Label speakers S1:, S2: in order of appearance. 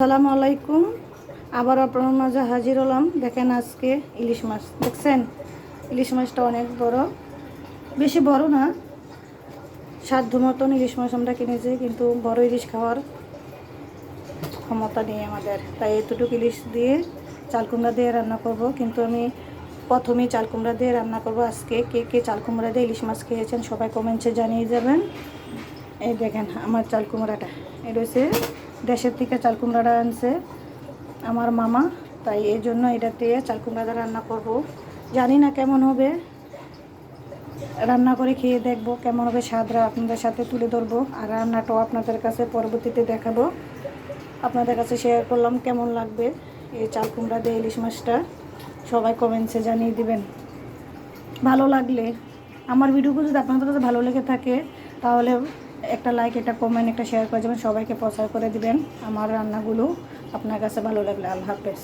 S1: আসসালামু আলাইকুম। আবার আপনার মাঝে হাজির হলাম। দেখেন আজকে ইলিশ মাছ দেখছেন। ইলিশ মাছটা অনেক বড়, বেশি বড় না, সাধ্য মতন ইলিশ মাছ আমরা কিনেছি, কিন্তু বড় ইলিশ খাওয়ার ক্ষমতা নেই আমাদের, তাই এতটুকু ইলিশ দিয়ে চাল কুমড়া দিয়ে রান্না করব। কিন্তু আমি প্রথমেই চাল কুমড়া দিয়ে রান্না করব আজকে। কে কে চাল কুমড়া দিয়ে ইলিশ মাছ খেয়েছেন সবাই কমেন্টসে জানিয়ে যাবেন। এই দেখেন আমার চাল কুমড়াটা, এটা হচ্ছে দেশের থেকে চাল কুমড়াটা আনছে আমার মামা, তাই এই জন্য এটা দিয়ে চাল কুমড়াটা রান্না করব। জানি না কেমন হবে, রান্না করে খেয়ে দেখব কেমন হবে, স্বাদরা আপনাদের সাথে তুলে ধরবো, আর রান্নাটাও আপনাদের কাছে পরবর্তীতে দেখাবো। আপনাদের কাছে শেয়ার করলাম কেমন লাগবে এই চাল কুমড়া দিয়ে ইলিশ মাছটা। সবাই কমেন্টসে জানিয়ে দিবেন। ভালো লাগলে, আমার ভিডিওগুলো যদি আপনাদের কাছে ভালো লেগে থাকে তাহলে একটা লাইক, একটা কমেন্ট, একটা শেয়ার করে যাবেন, সবাইকে প্রচার করে দিবেন আমার রান্নাগুলো আপনার কাছে ভালো লাগলে। আল্লাহ হাফেজ।